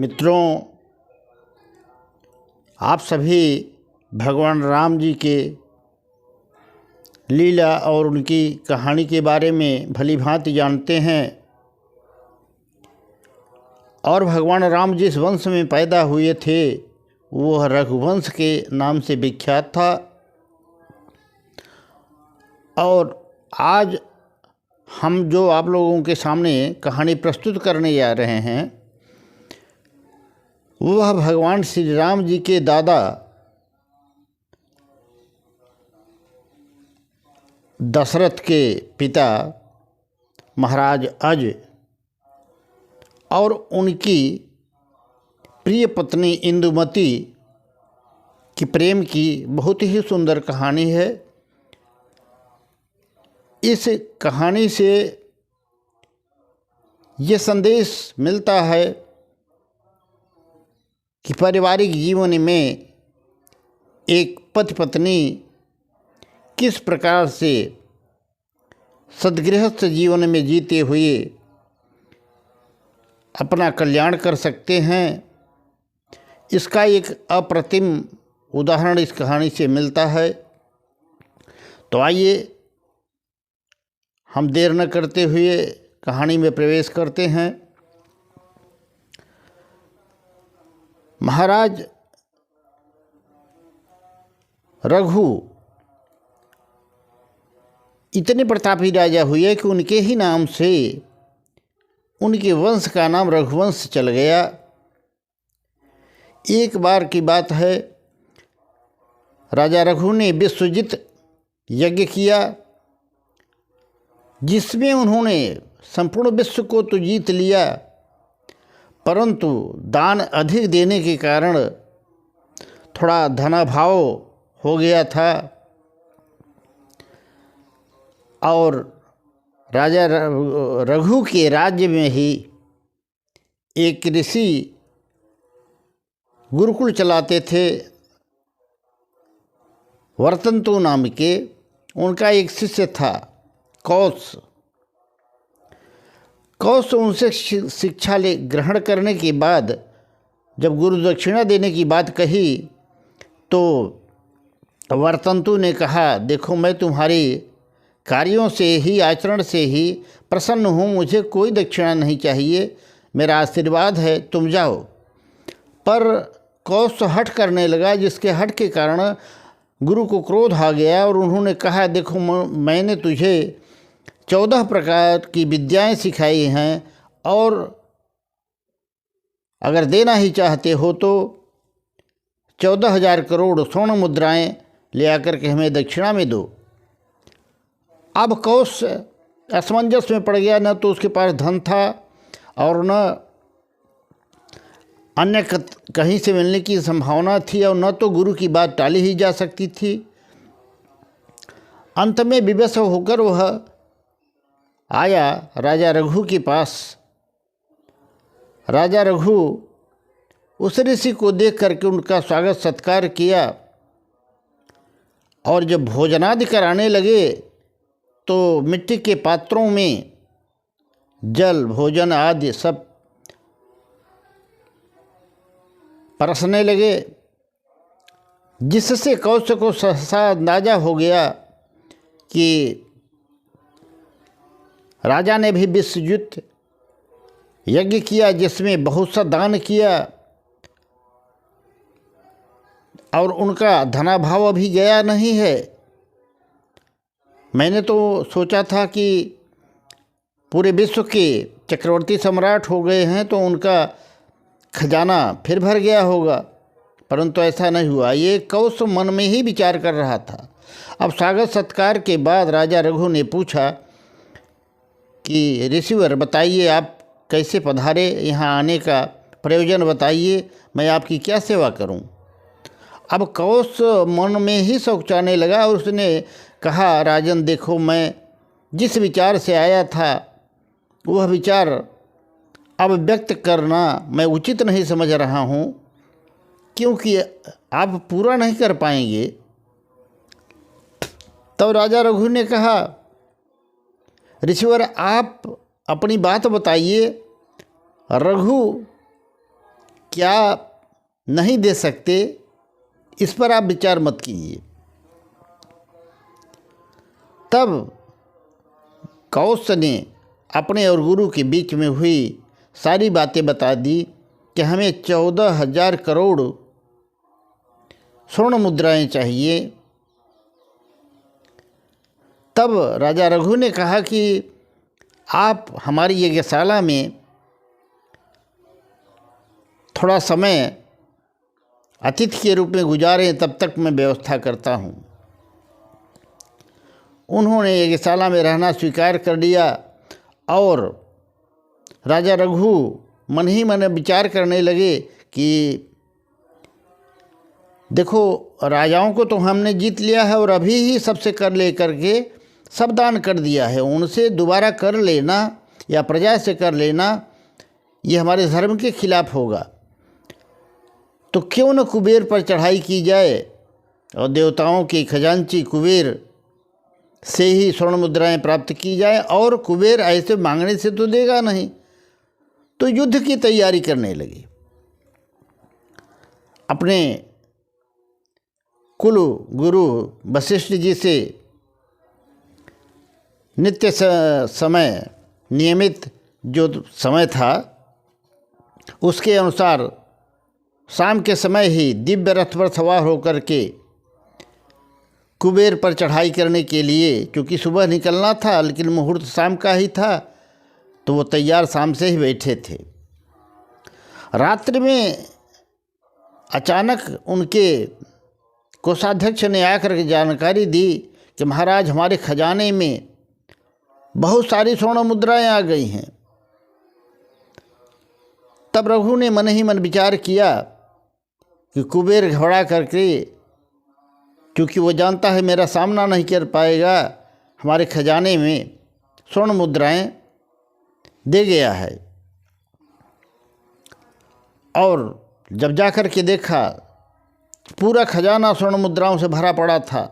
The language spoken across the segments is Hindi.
मित्रों, आप सभी भगवान राम जी के लीला और उनकी कहानी के बारे में भली भांति जानते हैं। और भगवान राम जिस वंश में पैदा हुए थे वह रघुवंश के नाम से विख्यात था। और आज हम जो आप लोगों के सामने कहानी प्रस्तुत करने जा रहे हैं वह भगवान श्री राम जी के दादा दशरथ के पिता महाराज अज और उनकी प्रिय पत्नी इंदुमती की प्रेम की बहुत ही सुंदर कहानी है। इस कहानी से ये संदेश मिलता है कि पारिवारिक जीवन में एक पति पत्नी किस प्रकार से सद्गृहस्थ जीवन में जीते हुए अपना कल्याण कर सकते हैं। इसका एक अप्रतिम उदाहरण इस कहानी से मिलता है। तो आइए हम देर न करते हुए कहानी में प्रवेश करते हैं। महाराज रघु इतने प्रतापी राजा हुए कि उनके ही नाम से उनके वंश का नाम रघुवंश चल गया। एक बार की बात है, राजा रघु ने विश्वजित यज्ञ किया जिसमें उन्होंने संपूर्ण विश्व को तो जीत लिया, परंतु दान अधिक देने के कारण थोड़ा धनाभाव हो गया था। और राजा रघु के राज्य में ही एक ऋषि गुरुकुल चलाते थे, वर्तंतु नाम के। उनका एक शिष्य था कौश। कौश उनसे शिक्षा ग्रहण करने के बाद जब गुरु दक्षिणा देने की बात कही तो वर्तंतु ने कहा, देखो मैं तुम्हारे कार्यों से ही, आचरण से ही प्रसन्न हूँ, मुझे कोई दक्षिणा नहीं चाहिए, मेरा आशीर्वाद है, तुम जाओ। पर कौश हठ करने लगा, जिसके हठ के कारण गुरु को क्रोध आ गया और उन्होंने कहा, देखो मैंने तुझे 14 प्रकार की विद्याएं सिखाई हैं और अगर देना ही चाहते हो तो 14,000 करोड़ स्वर्ण मुद्राएं ले आकर के हमें दक्षिणा में दो। अब कौश असमंजस में पड़ गया, न तो उसके पास धन था और न अन्य कहीं से मिलने की संभावना थी और न तो गुरु की बात टाली ही जा सकती थी। अंत में विवश होकर वह आया राजा रघु के पास। राजा रघु उस ऋषि को देख करके उनका स्वागत सत्कार किया और जब भोजनादि कराने लगे तो मिट्टी के पात्रों में जल, भोजन आदि सब परसने लगे, जिससे कौश को सहसा अंदाजा हो गया कि राजा ने भी विश्वजित यज्ञ किया जिसमें बहुत सा दान किया और उनका धनाभाव अभी गया नहीं है। मैंने तो सोचा था कि पूरे विश्व के चक्रवर्ती सम्राट हो गए हैं तो उनका खजाना फिर भर गया होगा, परंतु ऐसा नहीं हुआ। ये कौश मन में ही विचार कर रहा था। अब स्वागत सत्कार के बाद राजा रघु ने पूछा कि ऋषिवर बताइए, आप कैसे पधारे, यहाँ आने का प्रयोजन बताइए, मैं आपकी क्या सेवा करूं। अब कौश मन में ही सोचाने लगा और उसने कहा, राजन देखो, मैं जिस विचार से आया था वह विचार अब व्यक्त करना मैं उचित नहीं समझ रहा हूँ, क्योंकि आप पूरा नहीं कर पाएंगे। तब राजा रघु ने कहा, ऋषिवर आप अपनी बात बताइए। रघु क्या नहीं दे सकते, इस पर आप विचार मत कीजिए। तब कौश ने अपने और गुरु के बीच में हुई सारी बातें बता दी कि हमें 14,000 करोड़ स्वर्ण मुद्राएं चाहिए। तब राजा रघु ने कहा कि आप हमारी यज्ञशाला में थोड़ा समय अतिथि के रूप में गुजारें, तब तक मैं व्यवस्था करता हूँ। उन्होंने यज्ञशाला में रहना स्वीकार कर लिया और राजा रघु मन ही मन विचार करने लगे कि देखो, राजाओं को तो हमने जीत लिया है और अभी ही सबसे कर ले करके सब दान कर दिया है। उनसे दोबारा कर लेना या प्रजा से कर लेना ये हमारे धर्म के खिलाफ होगा। तो क्यों न कुबेर पर चढ़ाई की जाए और देवताओं के खजांची कुबेर से ही स्वर्ण मुद्राएं प्राप्त की जाए। और कुबेर ऐसे मांगने से तो देगा नहीं। तो युद्ध की तैयारी करने लगे। अपने कुल गुरु वशिष्ठ जी से नित्य समय नियमित जो समय था उसके अनुसार शाम के समय ही दिव्य रथ पर सवार होकर के कुबेर पर चढ़ाई करने के लिए, क्योंकि सुबह निकलना था लेकिन मुहूर्त शाम का ही था, तो वो तैयार शाम से ही बैठे थे। रात्रि में अचानक उनके कोषाध्यक्ष ने आकर के जानकारी दी कि महाराज, हमारे खजाने में बहुत सारी स्वर्ण मुद्राएं आ गई हैं। तब रघु ने मन ही मन विचार किया कि कुबेर घबरा करके, क्योंकि वो जानता है मेरा सामना नहीं कर पाएगा, हमारे खजाने में स्वर्ण मुद्राएं दे गया है। और जब जाकर के देखा पूरा खजाना स्वर्ण मुद्राओं से भरा पड़ा था।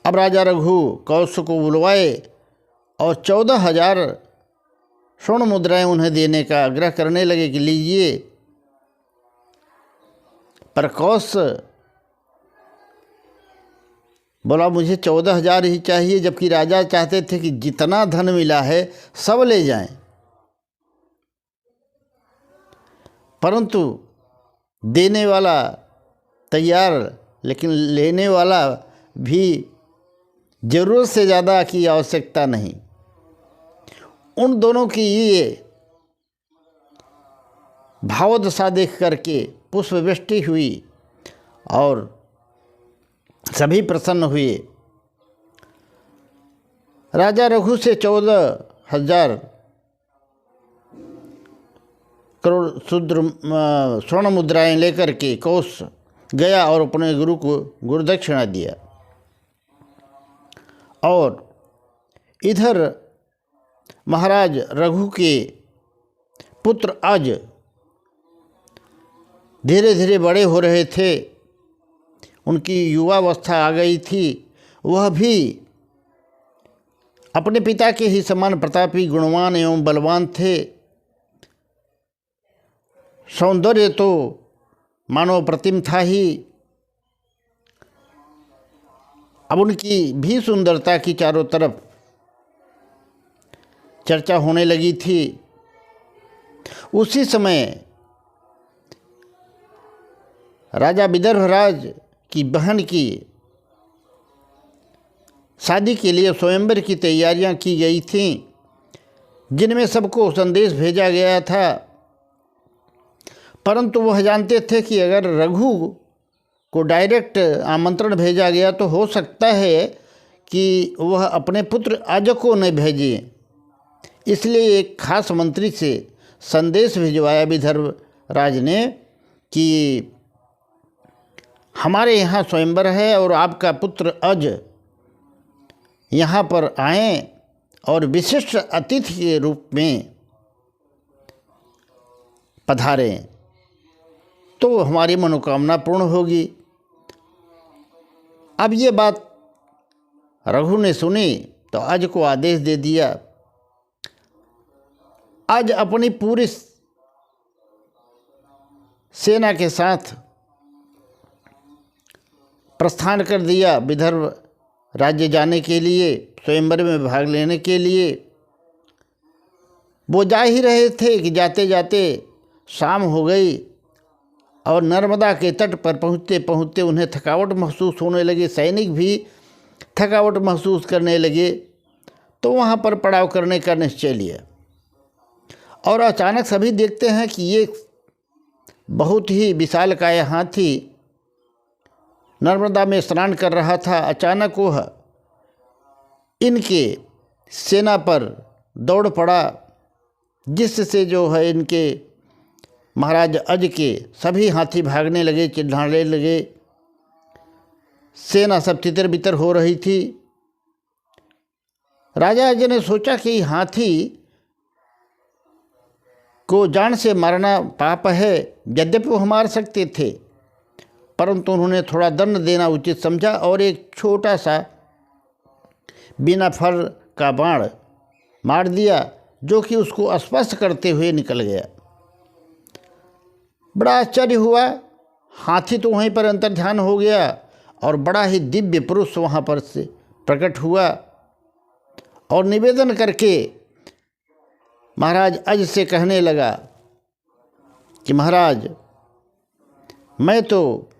अब राजा रघु कौश को बुलवाए और 14,000 स्वर्ण मुद्राएं उन्हें देने का आग्रह करने लगे कि लीजिए। पर कौश बोला मुझे 14,000 ही चाहिए, जबकि राजा चाहते थे कि जितना धन मिला है सब ले जाएं। परंतु देने वाला तैयार, लेकिन लेने वाला भी ज़रूरत से ज़्यादा की आवश्यकता नहीं। उन दोनों की ये भावदशा देख करके पुष्पवृष्टि हुई और सभी प्रसन्न हुए। राजा रघु से 14,000 करोड़ स्वर्ण मुद्राएं लेकर के कौश गया और अपने गुरु को गुरुदक्षिणा दिया। और इधर महाराज रघु के पुत्र आज धीरे धीरे बड़े हो रहे थे, उनकी युवावस्था आ गई थी। वह भी अपने पिता के ही समान प्रतापी, गुणवान एवं बलवान थे। सौंदर्य तो मानव प्रतिम था ही। अब उनकी भी सुंदरता की चारों तरफ चर्चा होने लगी थी। उसी समय राजा विदर्भराज की बहन की शादी के लिए स्वयंवर की तैयारियां की गई थीं, जिनमें सबको संदेश भेजा गया था। परंतु वह जानते थे कि अगर रघु को डायरेक्ट आमंत्रण भेजा गया तो हो सकता है कि वह अपने पुत्र अज को न भेजे। इसलिए एक खास मंत्री से संदेश भिजवाया विदर्भराज ने कि हमारे यहाँ स्वयंवर है और आपका पुत्र अज यहाँ पर आएं और विशिष्ट अतिथि के रूप में पधारें, तो हमारी मनोकामना पूर्ण होगी। अब ये बात रघु ने सुनी तो अज को आदेश दे दिया। अज अपनी पूरी सेना के साथ प्रस्थान कर दिया विदर्भ राज्य जाने के लिए, स्वयंवर में भाग लेने के लिए। वो जा ही रहे थे कि जाते जाते शाम हो गई और नर्मदा के तट पर पहुँचते पहुँचते उन्हें थकावट महसूस होने लगी। सैनिक भी थकावट महसूस करने लगे, तो वहाँ पर पड़ाव करने का निश्चय लिया। और अचानक सभी देखते हैं कि ये बहुत ही विशालकाय हाथी नर्मदा में स्नान कर रहा था। अचानक वह इनके सेना पर दौड़ पड़ा, जिससे जो है इनके महाराज अज के सभी हाथी भागने लगे, चिल्लाने लगे। सेना सब तितर बितर हो रही थी। राजा अज ने सोचा कि हाथी को जान से मारना पाप है। यद्यपि वो मार सकते थे, परंतु उन्होंने थोड़ा दंड देना उचित समझा और एक छोटा सा बिना फर का बाण मार दिया, जो कि उसको स्पर्श करते हुए निकल गया। बड़ा आश्चर्य हुआ। हाथी तो वहीं पर अंतर्ध्यान हो गया और बड़ा ही दिव्य पुरुष वहाँ पर से प्रकट हुआ और निवेदन करके महाराज अज से कहने लगा कि महाराज, मैं तो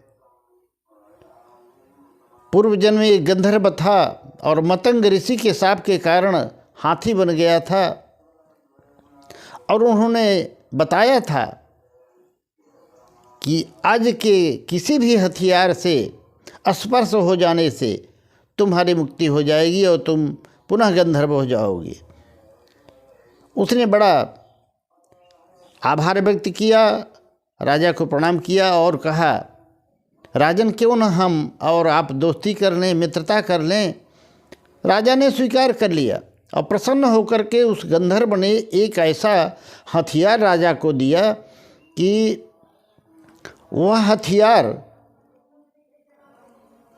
पूर्व जन्म में एक गंधर्व था और मतंग ऋषि के शाप के कारण हाथी बन गया था, और उन्होंने बताया था कि आज के किसी भी हथियार से स्पर्श हो जाने से तुम्हारी मुक्ति हो जाएगी और तुम पुनः गंधर्व हो जाओगे। उसने बड़ा आभार व्यक्त किया, राजा को प्रणाम किया और कहा, राजन क्यों न हम और आप दोस्ती कर लें, मित्रता कर लें। राजा ने स्वीकार कर लिया और प्रसन्न होकर के उस गंधर्व ने एक ऐसा हथियार राजा को दिया कि वह हथियार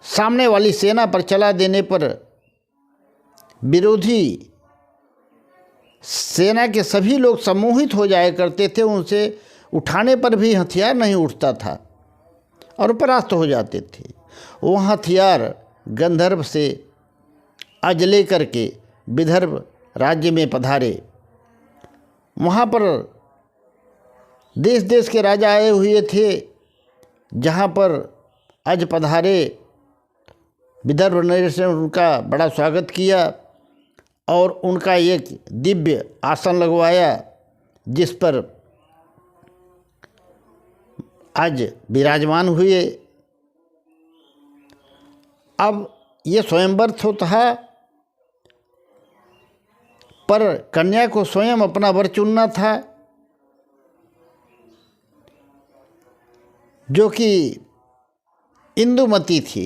सामने वाली सेना पर चला देने पर विरोधी सेना के सभी लोग सम्मोहित हो जाया करते थे। उनसे उठाने पर भी हथियार नहीं उठता था और परास्त हो जाते थे। वह हथियार गंधर्व से अज ले करके विदर्भ राज्य में पधारे। वहाँ पर देश देश के राजा आए हुए थे। जहाँ पर अज पधारे, विदर्भ नरेश ने उनका बड़ा स्वागत किया और उनका एक दिव्य आसन लगवाया, जिस पर आज विराजमान हुए। अब ये स्वयंवर तो था, पर कन्या को स्वयं अपना वर चुनना था, जो कि इंदुमती थी।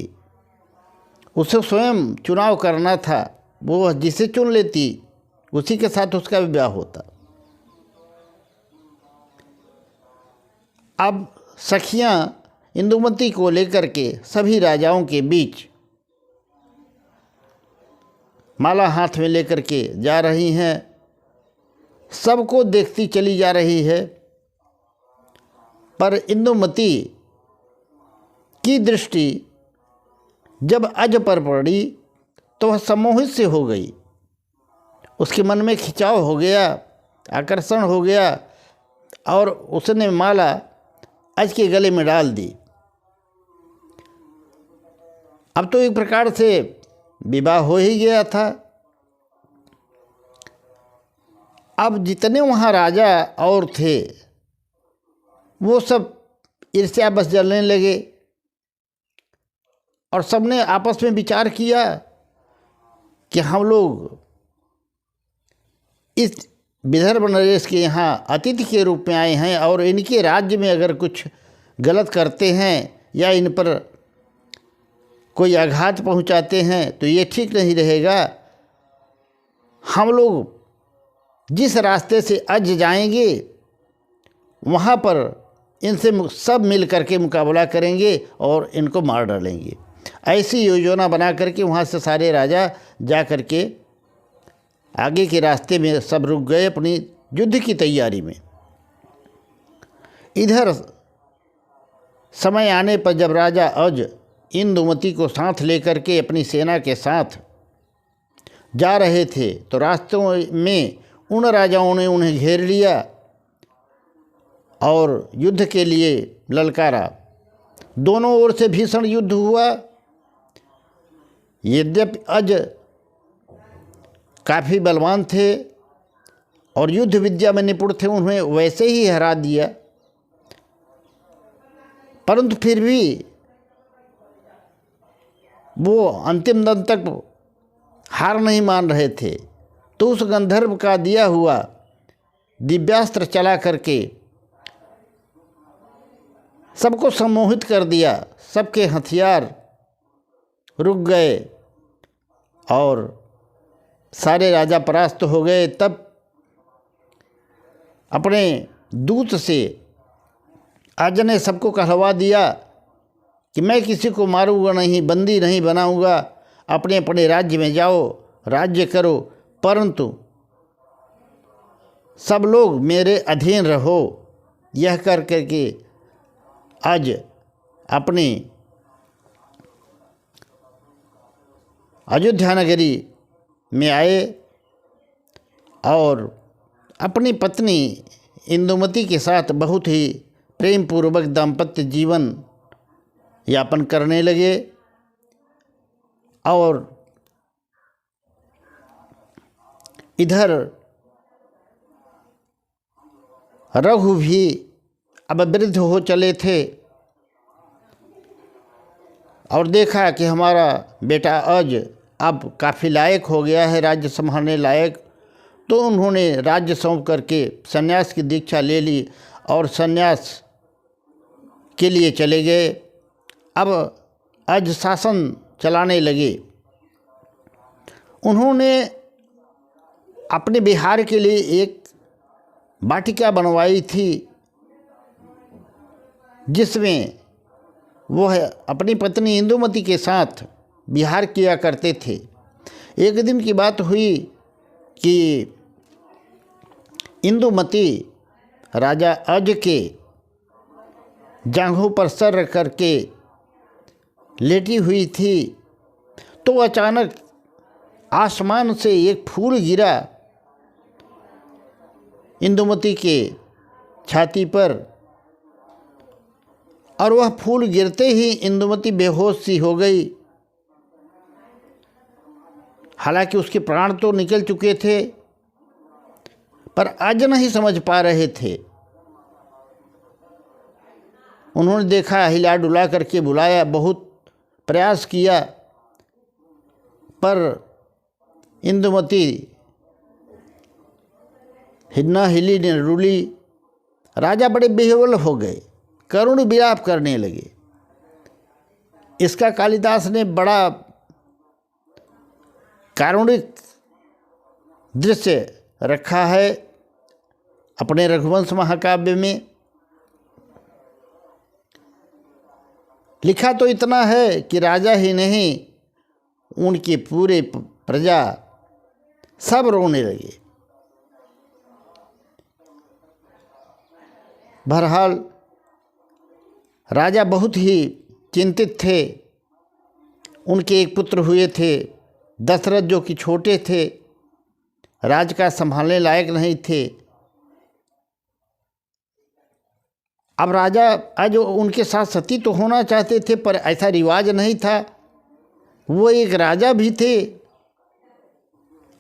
उसे स्वयं चुनाव करना था। वो जिसे चुन लेती उसी के साथ उसका विवाह होता। अब सखियां इंदुमती को लेकर के सभी राजाओं के बीच माला हाथ में लेकर के जा रही हैं। सबको देखती चली जा रही है, पर इंदुमती की दृष्टि जब अज पर पड़ी तो वह सम्मोहित से हो गई। उसके मन में खिंचाव हो गया, आकर्षण हो गया और उसने माला अज के गले में डाल दी। अब तो एक प्रकार से विवाह हो ही गया था। अब जितने वहाँ राजा और थे वो सब ईर्ष्या बस जलने लगे और सबने आपस में विचार किया कि हम लोग इस विदर्भ नरेश के यहाँ अतिथि के रूप में आए हैं और इनके राज्य में अगर कुछ गलत करते हैं या इन पर कोई आघात पहुँचाते हैं तो ये ठीक नहीं रहेगा। हम लोग जिस रास्ते से अज जाएंगे वहाँ पर इनसे सब मिल करके मुकाबला करेंगे और इनको मार डालेंगे। ऐसी योजना बना करके वहाँ से सारे राजा जा करके आगे के रास्ते में सब रुक गए अपनी युद्ध की तैयारी में। इधर समय आने पर जब राजा अज इंदुमती को साथ लेकर के अपनी सेना के साथ जा रहे थे तो रास्तों में उन राजाओं ने उन्हें घेर लिया और युद्ध के लिए ललकारा। दोनों ओर से भीषण युद्ध हुआ। यद्यपि अज काफ़ी बलवान थे और युद्ध विद्या में निपुण थे, उन्हें वैसे ही हरा दिया, परंतु फिर भी वो अंतिम दम तक हार नहीं मान रहे थे। तो उस गंधर्व का दिया हुआ दिव्यास्त्र चला करके सबको सम्मोहित कर दिया। सबके हथियार रुक गए और सारे राजा परास्त हो गए। तब अपने दूत से अज ने सबको कहलवा दिया कि मैं किसी को मारूंगा नहीं, बंदी नहीं बनाऊंगा, अपने अपने राज्य में जाओ, राज्य करो, परंतु सब लोग मेरे अधीन रहो। यह कर करके आज अपनी अयोध्या नगरी में आए और अपनी पत्नी इंदुमती के साथ बहुत ही प्रेम पूर्वक दाम्पत्य जीवन यापन करने लगे। और इधर रघु भी अब वृद्ध हो चले थे और देखा कि हमारा बेटा अज अब काफ़ी लायक हो गया है, राज्य संभालने लायक। तो उन्होंने राज्य सौंप करके सन्यास की दीक्षा ले ली और सन्यास के लिए चले गए। अब अज शासन चलाने लगे। उन्होंने अपने बिहार के लिए एक वाटिका बनवाई थी जिसमें वह अपनी पत्नी इंदुमती के साथ विहार किया करते थे। एक दिन की बात हुई कि इंदुमती राजा अज के जांघों पर सर रख करके लेटी हुई थी तो अचानक आसमान से एक फूल गिरा इंदुमती के छाती पर और वह फूल गिरते ही इंदुमती बेहोश सी हो गई। हालांकि उसके प्राण तो निकल चुके थे पर अज नहीं समझ पा रहे थे। उन्होंने देखा, हिला डुला करके बुलाया, बहुत प्रयास किया पर इंदुमती न हिली न रुली। राजा बड़े बेहवल हो गए, करुण विलाप करने लगे। इसका कालिदास ने बड़ा कारुणिक दृश्य रखा है अपने रघुवंश महाकाव्य में। लिखा तो इतना है कि राजा ही नहीं उनके पूरे प्रजा सब रोने लगे। बहरहाल राजा बहुत ही चिंतित थे। उनके एक पुत्र हुए थे दशरथ, जो कि छोटे थे, राज का संभालने लायक नहीं थे। अब राजा आज उनके साथ सती तो होना चाहते थे पर ऐसा रिवाज नहीं था। वो एक राजा भी थे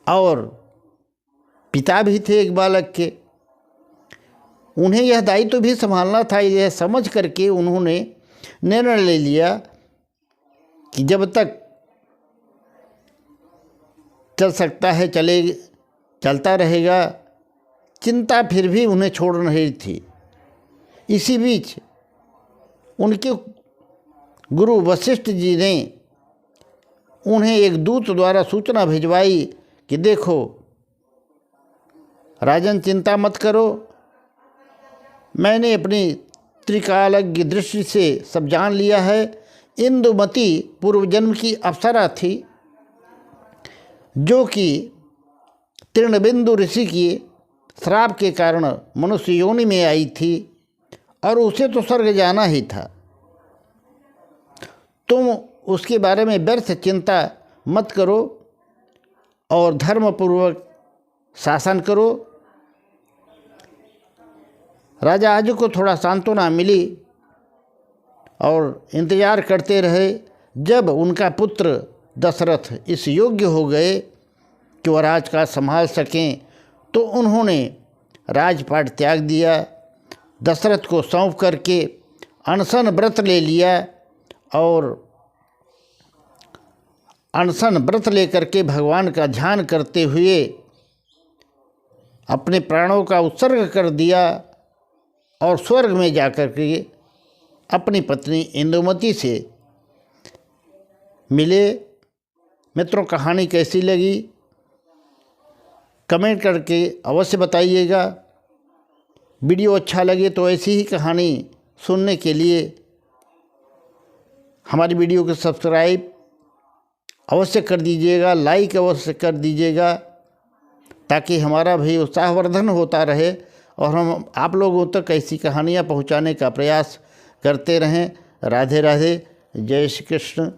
और पिता भी थे एक बालक के। उन्हें यह दायित्व भी संभालना था। यह समझ करके उन्होंने निर्णय ले लिया कि जब तक चल सकता है चलता रहेगा। चिंता फिर भी उन्हें छोड़ नहीं थी। इसी बीच उनके गुरु वशिष्ठ जी ने उन्हें एक दूत द्वारा सूचना भिजवाई कि देखो राजन, चिंता मत करो, मैंने अपनी त्रिकालज्ञ दृष्टि से सब जान लिया है। इंदुमती पूर्व जन्म की अप्सरा थी जो कि तृणबिंदु ऋषि के श्राप के कारण मनुष्य योनि में आई थी और उसे तो स्वर्ग जाना ही था। तुम उसके बारे में व्यर्थ चिंता मत करो और धर्मपूर्वक शासन करो। राजा आज को थोड़ा सांत्वना मिली और इंतज़ार करते रहे। जब उनका पुत्र दशरथ इस योग्य हो गए कि वह राजकाज संभाल सकें तो उन्होंने राजपाट त्याग दिया, दशरथ को सौंप करके अनशन व्रत ले लिया और अनशन व्रत लेकर के भगवान का ध्यान करते हुए अपने प्राणों का उत्सर्ग कर दिया और स्वर्ग में जाकर के अपनी पत्नी इंदुमती से मिले। मित्रों, कहानी कैसी लगी कमेंट करके अवश्य बताइएगा। वीडियो अच्छा लगे तो ऐसी ही कहानी सुनने के लिए हमारी वीडियो को सब्सक्राइब अवश्य कर दीजिएगा, लाइक अवश्य कर दीजिएगा, ताकि हमारा भी उत्साहवर्धन होता रहे और हम आप लोगों तक ऐसी कहानियाँ पहुँचाने का प्रयास करते रहें। राधे राधे, जय श्री कृष्ण।